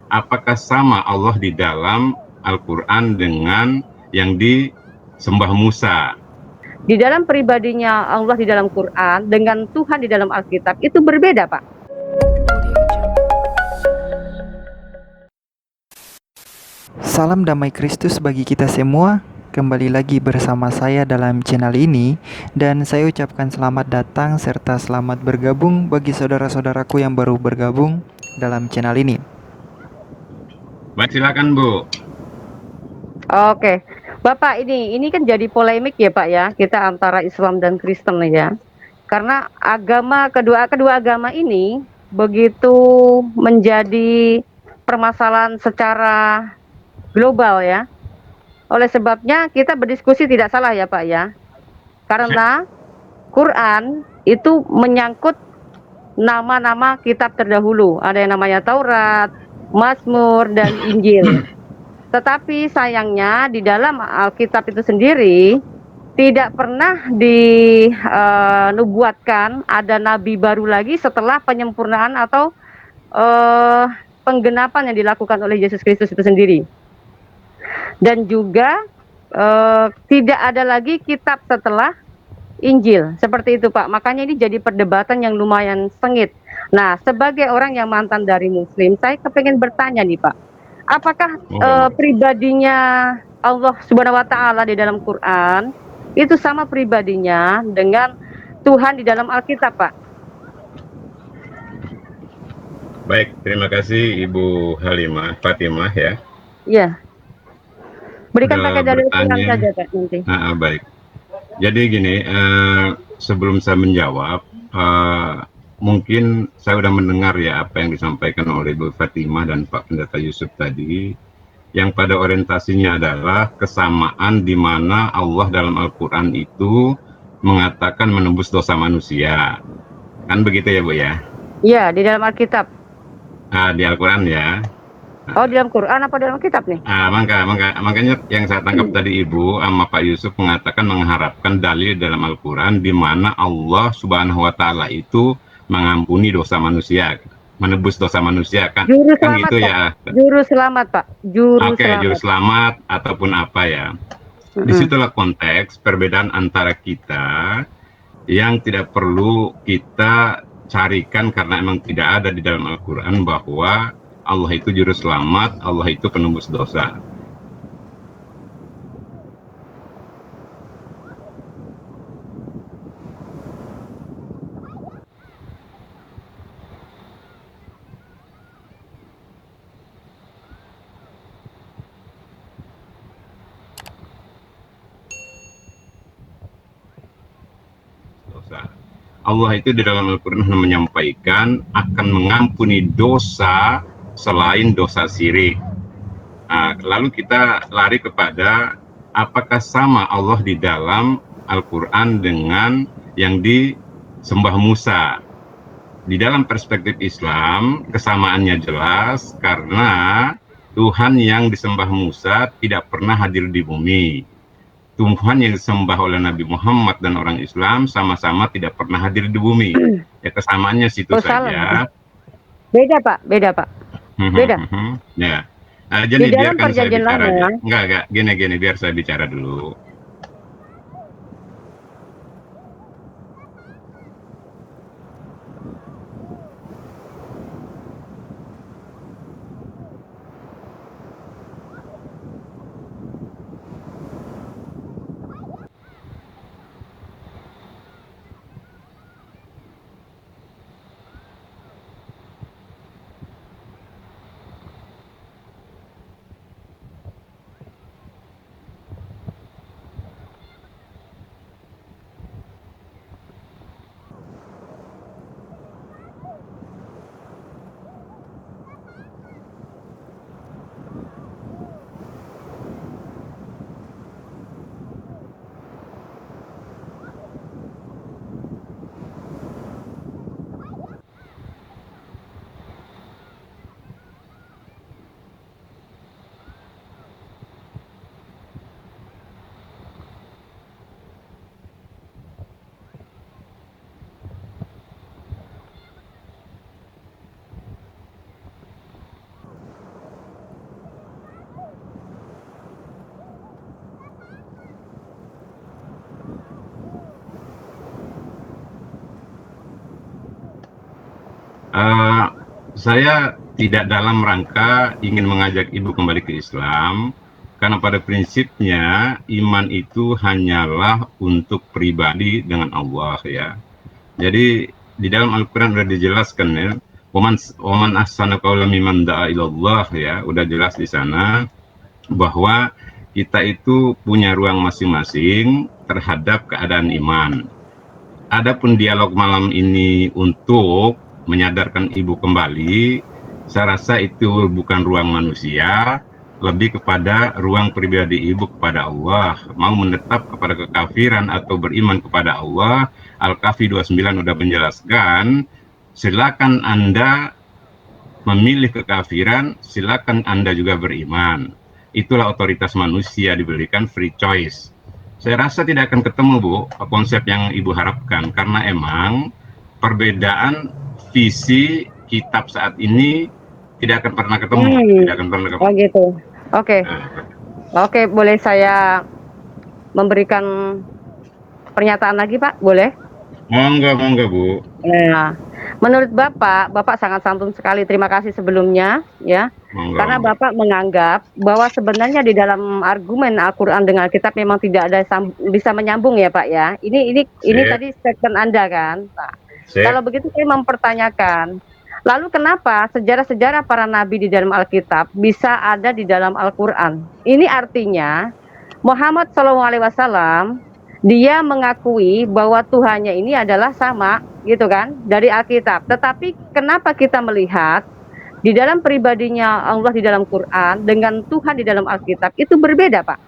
apakah sama Allah di dalam Al-Quran dengan yang disembah Musa? Di dalam pribadinya Allah di dalam Quran dengan Tuhan di dalam Alkitab itu berbeda, Pak. Salam damai Kristus bagi kita semua. Kembali lagi bersama saya dalam channel ini, dan saya ucapkan selamat datang serta selamat bergabung bagi saudara-saudaraku yang baru bergabung dalam channel ini. Baik, silakan Bu. Oke, Bapak, ini kan jadi polemik ya Pak ya, kita antara Islam dan Kristen ya. Karena kedua agama ini begitu menjadi permasalahan secara global ya. Oleh sebabnya kita berdiskusi tidak salah ya Pak ya. Karena Quran itu menyangkut nama-nama kitab terdahulu. Ada yang namanya Taurat, Mazmur, dan Injil. Tetapi sayangnya di dalam Alkitab itu sendiri tidak pernah dinubuatkan ada nabi baru lagi setelah penyempurnaan atau penggenapan yang dilakukan oleh Yesus Kristus itu sendiri. Dan juga tidak ada lagi kitab setelah Injil, seperti itu Pak. Makanya ini jadi perdebatan yang lumayan sengit. Nah, sebagai orang yang mantan dari Muslim, saya kepengen bertanya nih Pak, apakah pribadinya Allah Subhanahu Wa Taala di dalam Quran itu sama pribadinya dengan Tuhan di dalam Alkitab, Pak? Baik, terima kasih Ibu Fatimah ya. Iya. Berikan pakai dalil Quran Bertanya. saja Pak nanti. Baik. Jadi gini, sebelum saya menjawab, mungkin saya sudah mendengar ya apa yang disampaikan oleh Ibu Fatimah dan Pak Pendeta Yusuf tadi, yang pada orientasinya adalah kesamaan di mana Allah dalam Al-Quran itu mengatakan menembus dosa manusia. Kan begitu ya Bu ya? Iya, di dalam Alkitab. Di Al-Quran ya. Oh, di dalam Quran apa dalam kitab nih? Makanya yang saya tangkap tadi Ibu sama Pak Yusuf mengharapkan dalil dalam Al-Quran di mana Allah Subhanahu Wa Taala itu mengampuni dosa manusia, menebus dosa manusia, kan Juru kan selamat, gitu Pak. ya. Juru selamat, Pak. Juru Oke, juru selamat. selamat ataupun apa ya. Disitulah konteks perbedaan antara kita yang tidak perlu kita carikan karena emang tidak ada di dalam Al-Quran bahwa Allah itu juru selamat, Allah itu penembus dosa. Allah itu di dalam Al-Quran menyampaikan akan mengampuni dosa selain dosa syirik. Lalu kita lari kepada apakah sama Allah di dalam Al-Quran dengan yang disembah Musa. Di dalam perspektif Islam, kesamaannya jelas karena Tuhan yang disembah Musa tidak pernah hadir di bumi. Tuhan yang disembah oleh Nabi Muhammad dan orang Islam sama-sama tidak pernah hadir di bumi. Ya kesamaannya situ saja. Beda Pak, beda Pak. Beda. Ya. Jadi Di dalam biarkan saya perjanjian bicara aja. lama. Enggak, gini, biar saya bicara dulu. Saya tidak dalam rangka ingin mengajak ibu kembali ke Islam, karena pada prinsipnya iman itu hanyalah untuk pribadi dengan Allah ya. Jadi di dalam Al-Quran udah dijelaskan ya, Waman ahsana qawlan mimman da'a ilallah ya, udah jelas di sana bahwa kita itu punya ruang masing-masing terhadap keadaan iman. Adapun dialog malam ini untuk menyadarkan ibu kembali, saya rasa itu bukan ruang manusia, lebih kepada ruang pribadi ibu kepada Allah. Mau menetap kepada kekafiran atau beriman kepada Allah, Al-Kahfi 29 sudah menjelaskan, silakan Anda memilih kekafiran, silakan Anda juga beriman. Itulah otoritas manusia, diberikan free choice. Saya rasa tidak akan ketemu, Bu, konsep yang Ibu harapkan, karena emang perbedaan visi kitab saat ini tidak akan pernah ketemu, tidak akan pernah ketemu. Oh gitu. Oke. Nah, Oke, boleh saya memberikan pernyataan lagi, Pak? Boleh? monggo, Bu. Nah, menurut Bapak, Bapak sangat santun sekali. Terima kasih sebelumnya, ya. Karena Monggo. Bapak menganggap bahwa sebenarnya di dalam argumen Al-Quran dengan Alkitab memang tidak ada bisa menyambung ya, Pak ya. Ini Sip, tadi statement Anda kan, Pak. sip. Kalau begitu saya mempertanyakan, lalu kenapa sejarah-sejarah para nabi di dalam Alkitab bisa ada di dalam Al-Quran? Ini artinya Muhammad SAW dia mengakui bahwa Tuhannya ini adalah sama gitu kan dari Alkitab. Tetapi kenapa kita melihat di dalam pribadinya Allah di dalam Quran dengan Tuhan di dalam Alkitab itu berbeda, Pak?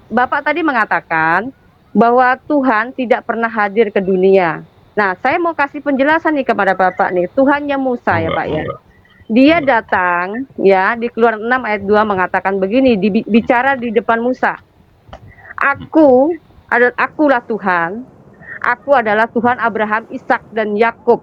Bapak tadi mengatakan bahwa Tuhan tidak pernah hadir ke dunia. Nah, saya mau kasih penjelasan nih kepada Bapak nih. Tuhannya Musa ya, Monggo, Pak ya. monggo. Dia Monggo. datang ya di Keluaran 6 ayat 2 mengatakan begini, bicara di depan Musa. Akulah Tuhan. Aku adalah Tuhan Abraham, Ishak dan Yakub.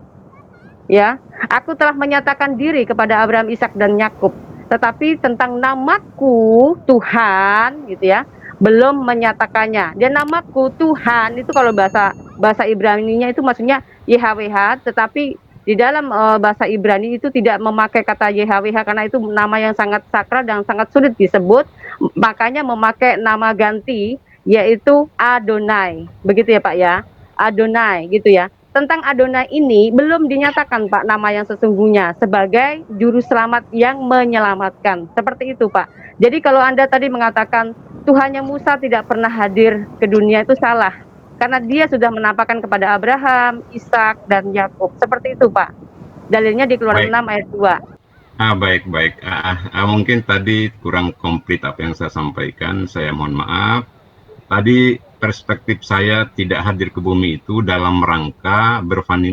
Ya, aku telah menyatakan diri kepada Abraham, Ishak dan Yakub. Tetapi tentang namaku Tuhan, gitu ya, belum menyatakannya. Dan namaku Tuhan itu kalau bahasa Ibrani-nya itu maksudnya YHWH, tetapi di dalam bahasa Ibrani itu tidak memakai kata YHWH karena itu nama yang sangat sakral dan sangat sulit disebut. Makanya memakai nama ganti yaitu Adonai. Begitu ya, Pak ya. Adonai gitu ya. Tentang Adonai ini belum dinyatakan Pak nama yang sesungguhnya sebagai juru selamat yang menyelamatkan. Seperti itu Pak. Jadi kalau Anda tadi mengatakan Tuhannya Musa tidak pernah hadir ke dunia itu salah. Karena dia sudah menampakkan kepada Abraham, Ishak dan Yakub. Seperti itu Pak. Dalilnya di Keluaran Baik. 6 ayat 2. Baik. Mungkin tadi kurang komplit apa yang saya sampaikan. Saya mohon maaf. Tadi perspektif saya tidak hadir ke bumi itu dalam rangka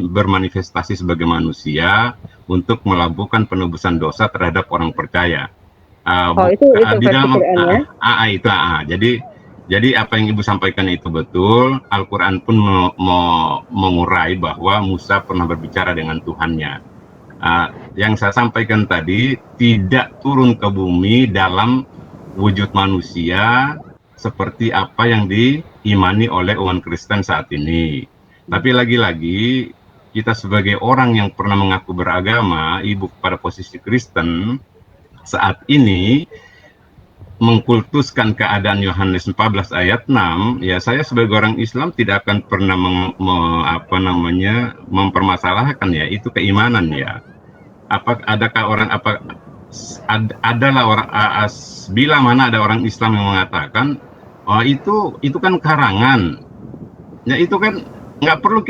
bermanifestasi sebagai manusia untuk melakukan penebusan dosa terhadap orang percaya. Oh, itu Di versi dalam Qurannya. itu. Jadi apa yang Ibu sampaikan itu betul. Al-Quran pun mengurai bahwa Musa pernah berbicara dengan Tuhannya. Yang saya sampaikan tadi tidak turun ke bumi dalam wujud manusia seperti apa yang diimani oleh umat Kristen saat ini. Tapi lagi-lagi kita sebagai orang yang pernah mengaku beragama, ibu pada posisi Kristen saat ini mengkultuskan keadaan Yohanes 14 ayat 6, ya saya sebagai orang Islam tidak akan pernah mempermasalahkan ya itu keimanan ya. Adalah orang bila mana ada orang Islam yang mengatakan oh itu kan karangan ya, itu kan nggak perlu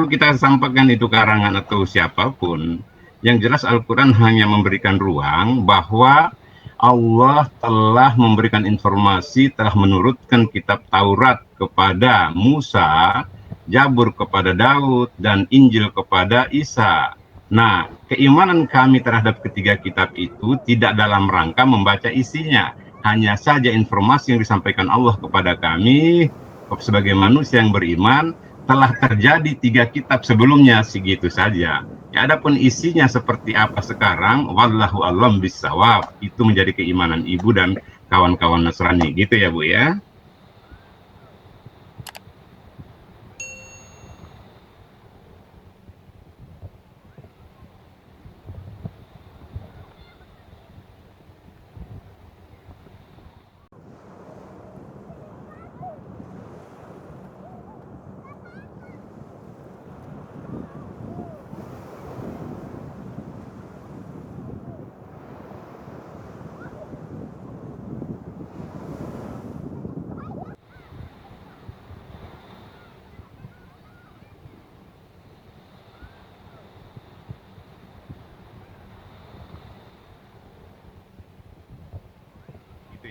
kita sampaikan itu karangan atau siapapun. Yang jelas Al-Quran hanya memberikan ruang bahwa Allah telah memberikan informasi, telah menurutkan kitab Taurat kepada Musa, Zabur kepada Daud, dan Injil kepada Isa. Nah, keimanan kami terhadap ketiga kitab itu tidak dalam rangka membaca isinya, hanya saja informasi yang disampaikan Allah kepada kami sebagai manusia yang beriman telah terjadi 3 kitab sebelumnya, segitu saja. Ya, adapun isinya seperti apa sekarang, wallahu a'lam bissawab, itu menjadi keimanan ibu dan kawan-kawan Nasrani, gitu ya Bu ya.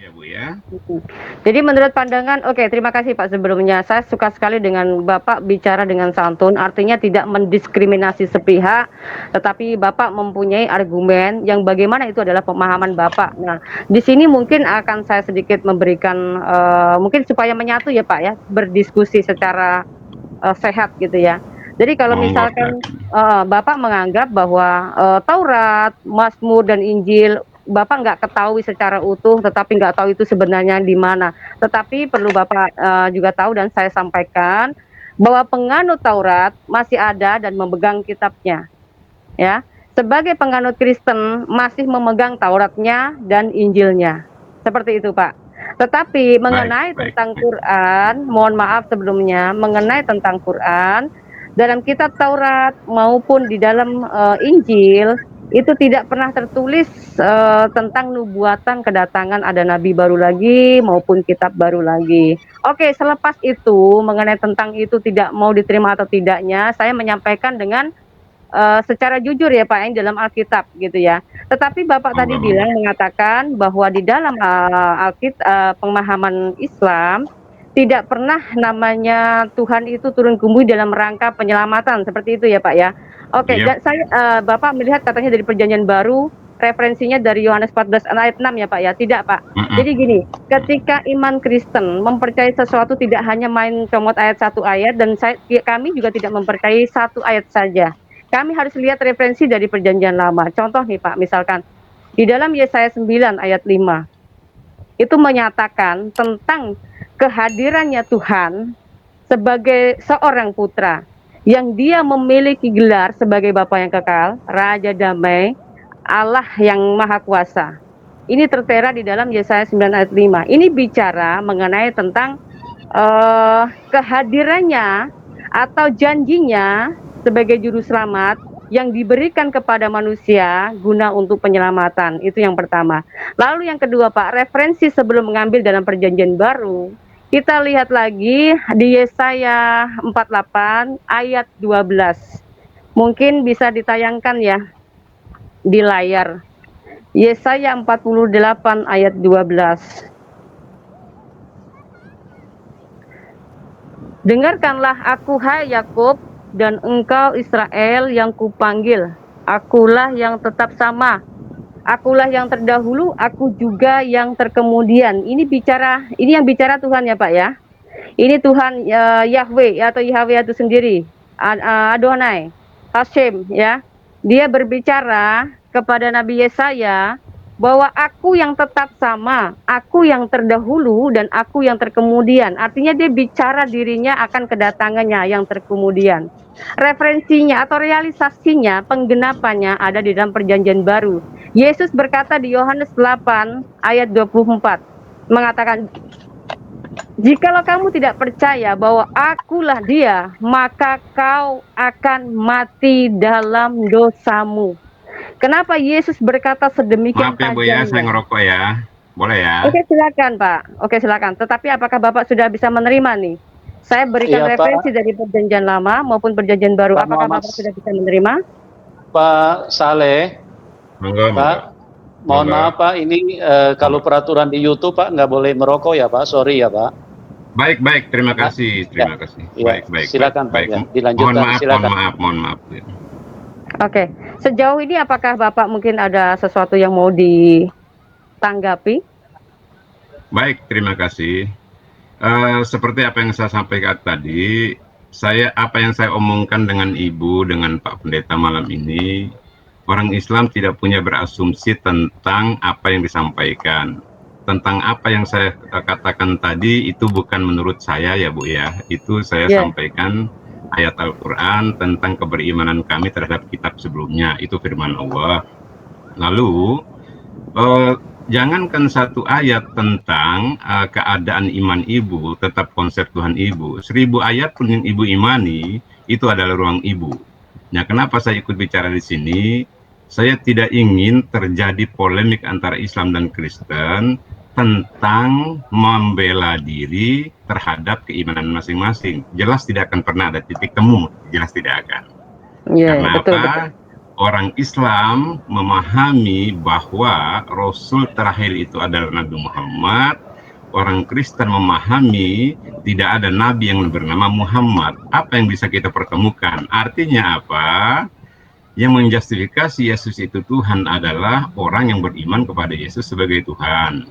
ya Bu ya. Jadi menurut pandangan, oke, terima kasih Pak sebelumnya. Saya suka sekali dengan Bapak bicara dengan santun, artinya tidak mendiskriminasi sepihak, tetapi Bapak mempunyai argumen yang bagaimana itu adalah pemahaman Bapak. Nah, di sini mungkin akan saya sedikit memberikan, mungkin supaya menyatu ya Pak ya, berdiskusi secara sehat gitu ya. Jadi kalau Monggo misalkan silakan. Bapak menganggap bahwa Taurat, Mazmur dan Injil Bapak nggak ketahui secara utuh, tetapi nggak tahu itu sebenarnya di mana. Tetapi perlu Bapak juga tahu dan saya sampaikan bahwa penganut Taurat masih ada dan memegang kitabnya, ya. Sebagai penganut Kristen masih memegang Tauratnya dan Injilnya. Seperti itu, Pak. Tetapi Baik, mengenai baik, tentang baik. Quran, mohon maaf sebelumnya, mengenai tentang Quran, dalam kitab Taurat maupun di dalam Injil itu tidak pernah tertulis tentang nubuatan kedatangan ada nabi baru lagi maupun kitab baru lagi. Oke, selepas itu mengenai tentang itu tidak mau diterima atau tidaknya, saya menyampaikan dengan secara jujur ya Pak, yang dalam Alkitab gitu ya. Tetapi Bapak tadi Monggo, monggo. bilang mengatakan bahwa di dalam pemahaman Islam tidak pernah namanya Tuhan itu turun ke bumi dalam rangka penyelamatan seperti itu ya Pak ya. Oke, Iya. dan saya Bapak melihat katanya dari Perjanjian Baru referensinya dari Yohanes 14 ayat 6 ya Pak ya. Tidak Pak. Mm-mm. Jadi gini, ketika iman Kristen mempercayai sesuatu tidak hanya main comot ayat satu ayat dan kami juga tidak mempercayai satu ayat saja. Kami harus lihat referensi dari Perjanjian Lama. Contoh nih Pak, misalkan di dalam Yesaya 9 ayat 5 itu menyatakan tentang kehadirannya Tuhan sebagai seorang putra yang dia memiliki gelar sebagai Bapa yang kekal, Raja Damai, Allah yang Maha Kuasa. Ini tertera di dalam Yesaya 9 ayat 5. Ini bicara mengenai tentang kehadirannya atau janjinya sebagai juru selamat yang diberikan kepada manusia guna untuk penyelamatan. Itu yang pertama. Lalu yang kedua Pak, referensi sebelum mengambil dalam Perjanjian Baru, kita lihat lagi di Yesaya 48 ayat 12. Mungkin bisa ditayangkan ya di layar. Yesaya 48 ayat 12. Dengarkanlah aku hai Yakub dan engkau Israel yang kupanggil. Akulah yang tetap sama. Akulah yang terdahulu, aku juga yang terkemudian. Ini yang bicara Tuhan ya Pak ya. Ini Tuhan Yahweh atau Yahweh itu sendiri. Adonai, Hashem ya. Dia berbicara kepada Nabi Yesaya bahwa aku yang tetap sama, aku yang terdahulu dan aku yang terkemudian. Artinya dia bicara dirinya akan kedatangannya yang terkemudian. Referensinya atau realisasinya, penggenapannya ada di dalam Perjanjian Baru. Yesus berkata di Yohanes 8 ayat 24, mengatakan, jikalau kamu tidak percaya bahwa akulah dia, maka kau akan mati dalam dosamu. Kenapa Yesus berkata sedemikian Maaf ya Bu ya, saya tajamnya? ngerokok ya. Boleh ya? Oke silakan Pak, oke silakan. Tetapi apakah Bapak sudah bisa menerima nih? Saya berikan Iya referensi Pak, dari Perjanjian Lama maupun Perjanjian Baru. Pak Apakah Muhammad, Bapak sudah bisa menerima? Pak Saleh, Monggo, monggo. Pak, mohon Monggo. maaf Pak, ini kalau peraturan di YouTube Pak nggak boleh merokok ya Pak, sorry ya Pak. Baik, baik, terima kasih, terima kasih. Ya, Baik, baik, silakan baik, Pak, ya, baik. dilanjutkan, Mohon silakan. mohon maaf. Oke, sejauh ini apakah Bapak mungkin ada sesuatu yang mau ditanggapi? Baik, terima kasih. Seperti apa yang saya sampaikan tadi, apa yang saya omongkan dengan Ibu, dengan Pak Pendeta malam ini, orang Islam tidak punya berasumsi tentang apa yang disampaikan. Tentang apa yang saya katakan tadi, itu bukan menurut saya ya Bu ya. Itu saya sampaikan ayat Al-Quran tentang keberimanan kami terhadap kitab sebelumnya. Itu firman Allah. Lalu, jangankan satu ayat tentang keadaan iman ibu, tetap konsep Tuhan ibu. 1000 ayat pun yang ibu imani, itu adalah ruang ibu. Nah, kenapa saya ikut bicara di sini? Saya tidak ingin terjadi polemik antara Islam dan Kristen tentang membela diri terhadap keimanan masing-masing. Jelas tidak akan pernah ada titik temu, jelas tidak akan. Yeah, Karena betul, apa? betul. orang Islam memahami bahwa Rasul terakhir itu adalah Nabi Muhammad. Orang Kristen memahami tidak ada Nabi yang bernama Muhammad. Apa yang bisa kita pertemukan? Artinya apa? Yang menjustifikasi Yesus itu Tuhan adalah orang yang beriman kepada Yesus sebagai Tuhan.